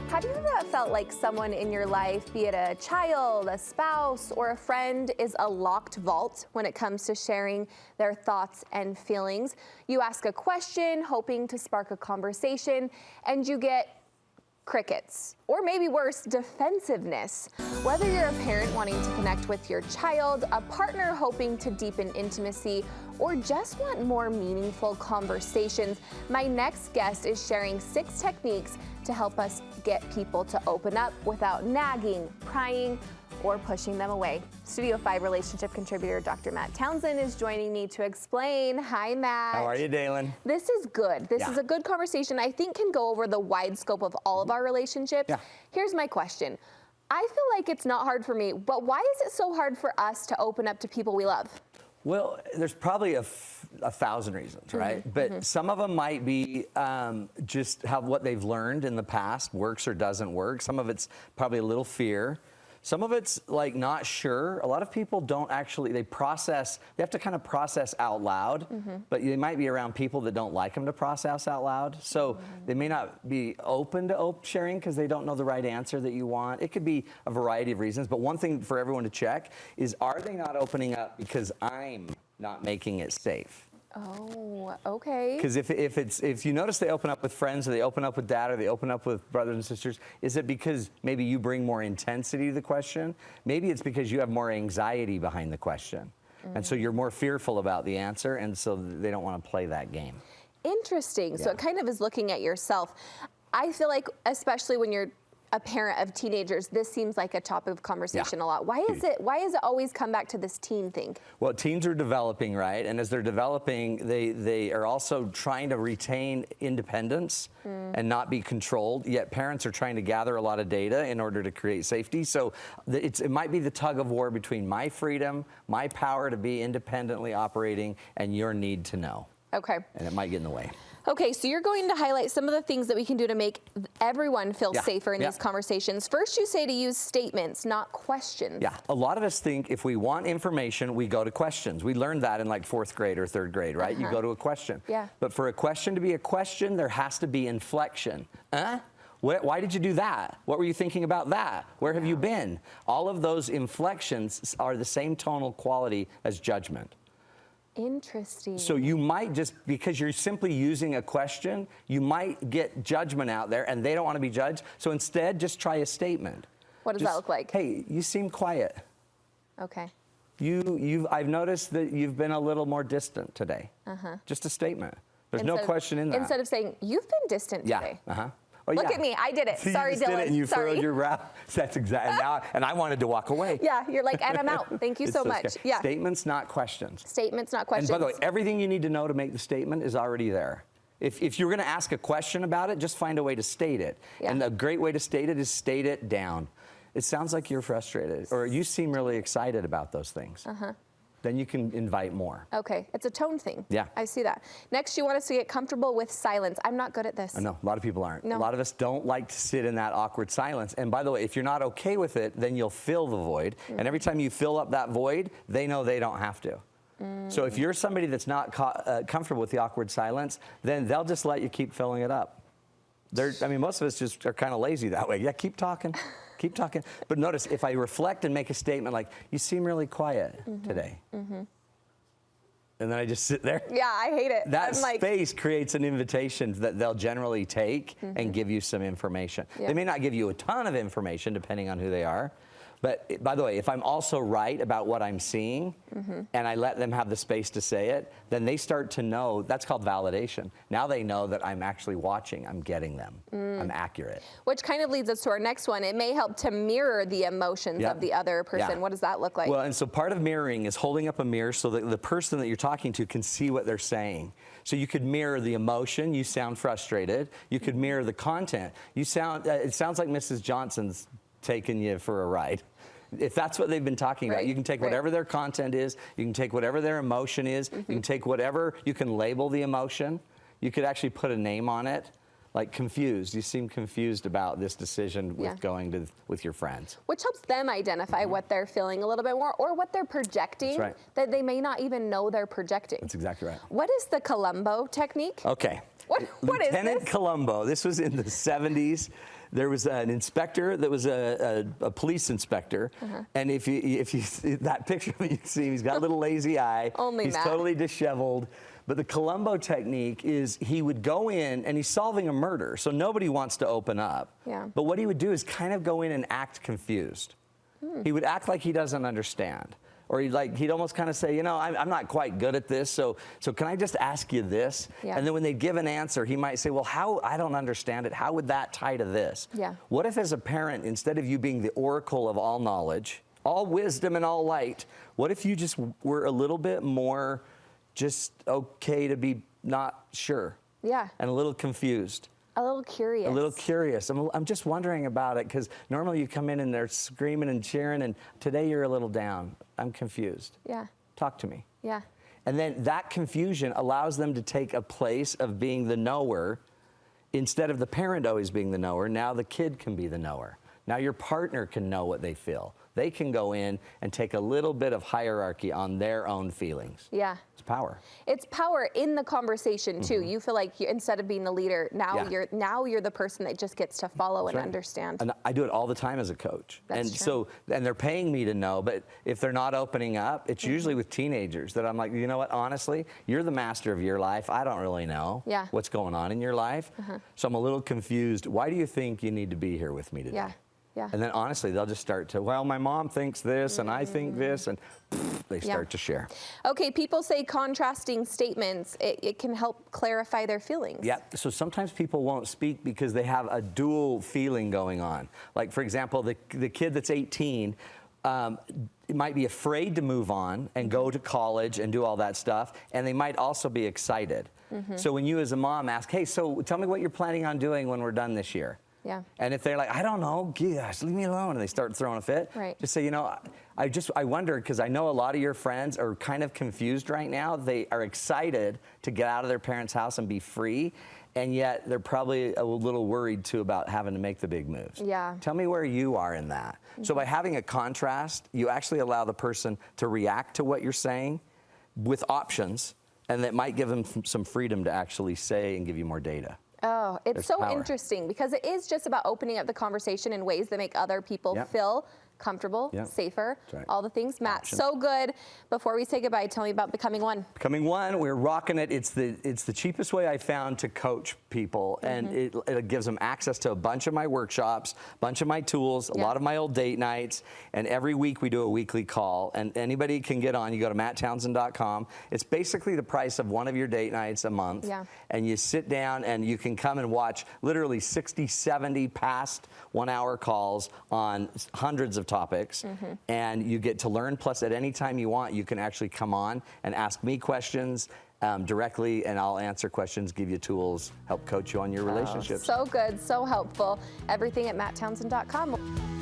Have you ever felt like someone in your life, be it a child, a spouse, or a friend, is a locked vault when it comes to sharing their thoughts and feelings? You ask a question, hoping to spark a conversation, and you get crickets, or maybe worse, defensiveness. Whether you're a parent wanting to connect with your child, a partner hoping to deepen intimacy, or just want more meaningful conversations, my next guest is sharing 6 techniques to help us get people to open up without nagging, prying, or pushing them away. Studio 5 relationship contributor Dr. Matt Townsend is joining me to explain. Hi, Matt. How are you, Dalen? This is good. This is a good conversation. I think can go over the wide scope of all of our relationships. Yeah. Here's my question. I feel like it's not hard for me, but why is it so hard for us to open up to people we love? Well, there's probably a thousand reasons, right? But some of them might be just how what they've learned in the past works or doesn't work. Some of it's probably a little fear. Some of it's like not sure. A lot of people don't actually, they have to kind of process out loud, but they might be around people that don't like them to process out loud. So they may not be open to sharing because they don't know the right answer that you want. It could be a variety of reasons, but one thing for everyone to check is, are they not opening up because I'm not making it safe? Oh, okay. Because if you notice they open up with friends, or they open up with dad, or they open up with brothers and sisters, is it because maybe you bring more intensity to the question? Maybe it's because you have more anxiety behind the question. And so you're more fearful about the answer, and so they don't want to play that game. Interesting. So it kind of is looking at yourself. I feel like, especially when you're a parent of teenagers, this seems like a topic of conversation a lot. Why is it always come back to this teen thing? Well, teens are developing, right? And as they're developing, they are also trying to retain independence and not be controlled, yet parents are trying to gather a lot of data in order to create safety. So it might be the tug of war between my freedom, my power to be independently operating, and your need to know. Okay. And it might get in the way. Okay, so you're going to highlight some of the things that we can do to make everyone feel safer in these conversations. First, you say to use statements, not questions. Yeah, a lot of us think if we want information, we go to questions. We learned that in like 4th grade or 3rd grade, right? You go to a question. Yeah. But for a question to be a question, there has to be inflection. Why did you do that? What were you thinking about that? Where have you been? All of those inflections are the same tonal quality as judgment. Interesting. So you might just, because you're simply using a question, you might get judgment out there, and they don't want to be judged. So instead, just try a statement. What does that look like? Hey, you seem quiet. Okay. I've noticed that you've been a little more distant today. Just a statement. There's no question in that. Instead of saying, you've been distant today. Oh, look at me, I did it. So sorry, you just Dylan. did it and you sorry. furrowed your brow. That's exactly now, and I wanted to walk away. Yeah, you're like, and I'm out. Thank you so much. Yeah. Statements, not questions. Statements, not questions. And by the way, everything you need to know to make the statement is already there. If you're going to ask a question about it, just find a way to state it. And a great way to state it is state it down. It sounds like you're frustrated, or you seem really excited about those things. Then you can invite more. Okay, it's a tone thing. Yeah. I see that. Next, you want us to get comfortable with silence. I'm not good at this. I know, a lot of people aren't. No. A lot of us don't like to sit in that awkward silence. And by the way, if you're not okay with it, then you'll fill the void. And every time you fill up that void, they know they don't have to. So if you're somebody that's not comfortable with the awkward silence, then they'll just let you keep filling it up. Most of us just are kind of lazy that way. Yeah, keep talking. Keep talking. But notice, if I reflect and make a statement like, you seem really quiet today. And then I just sit there. Yeah, I hate it. That space creates an invitation that they'll generally take and give you some information. They may not give you a ton of information, depending on who they are. But by the way, if I'm also right about what I'm seeing and I let them have the space to say it, then they start to know. That's called validation. Now they know that I'm actually watching. I'm getting them. I'm accurate. Which kind of leads us to our next one. It may help to mirror the emotions of the other person. What does that look like? Well, and so part of mirroring is holding up a mirror so that the person that you're talking to can see what they're saying. So you could mirror the emotion. You sound frustrated. You could mirror the content. It sounds like Mrs. Johnson's taking you for a ride. If that's what they've been talking about, you can take whatever their content is, you can take whatever their emotion is, you can take whatever, you can label the emotion, you could actually put a name on it, like confused. You seem confused about this decision with going with your friends. Which helps them identify what they're feeling a little bit more, or what they're projecting that they may not even know they're projecting. That's exactly right. What is the Columbo technique? Okay. What is Lieutenant this? Columbo. This was in the 70s. There was an inspector that was a police inspector, and if you see that picture of him, you see he's got a little lazy eye. Only he's Matt. totally disheveled. But the Columbo technique is he would go in and he's solving a murder, so nobody wants to open up. Yeah. But what he would do is kind of go in and act confused. He would act like he doesn't understand. Or he'd almost kind of say, you know, I'm not quite good at this, so can I just ask you this? Yeah. And then when they give an answer, he might say, well, how, I don't understand it. How would that tie to this? Yeah. What if as a parent, instead of you being the oracle of all knowledge, all wisdom and all light, what if you just were a little bit more just okay to be not sure? Yeah. And a little confused. A little curious. A little curious. I'm just wondering about it because normally you come in and they're screaming and cheering, and today you're a little down. I'm confused. Yeah. Talk to me. Yeah. And then that confusion allows them to take a place of being the knower instead of the parent always being the knower. Now the kid can be the knower. Now your partner can know what they feel. They can go in and take a little bit of hierarchy on their own feelings. Yeah. It's power. It's power in the conversation too. You feel like instead of being the leader, now you're the person that just gets to follow and understand. And I do it all the time as a coach. That's true. And they're paying me to know, but if they're not opening up, it's usually with teenagers that I'm like, you know what, honestly, you're the master of your life. I don't really know what's going on in your life. So I'm a little confused. Why do you think you need to be here with me today? Yeah. Yeah. And then honestly, they'll just start to, well, my mom thinks this and I think this, and they start to share. Okay, people say contrasting statements, it can help clarify their feelings. Yeah, so sometimes people won't speak because they have a dual feeling going on. Like, for example, the kid that's 18 might be afraid to move on and go to college and do all that stuff, and they might also be excited. So when you as a mom ask, hey, so tell me what you're planning on doing when we're done this year. Yeah. And if they're like, I don't know, gosh, leave me alone, and they start throwing a fit, just say, you know, I wonder, because I know a lot of your friends are kind of confused right now. They are excited to get out of their parents' house and be free, and yet they're probably a little worried too about having to make the big moves. Yeah. Tell me where you are in that. So by having a contrast, you actually allow the person to react to what you're saying with options, and that might give them some freedom to actually say and give you more data. Oh, it's so power. interesting because it is just about opening up the conversation in ways that make other people feel comfortable, safer, all the things. Matt, so good. Before we say goodbye, tell me about Becoming One. Becoming One, we're rocking it. It's the cheapest way I found to coach people, and it gives them access to a bunch of my workshops, a bunch of my tools, a lot of my old date nights, and every week we do a weekly call, and anybody can get on. You go to matttownsend.com. It's basically the price of one of your date nights a month, and you sit down and you can come and watch literally 60, 70 past 1 hour calls on hundreds of topics, and you get to learn. Plus, at any time you want, you can actually come on and ask me questions directly, and I'll answer questions, give you tools, help coach you on your relationships. So good, so helpful. Everything at matttownsend.com.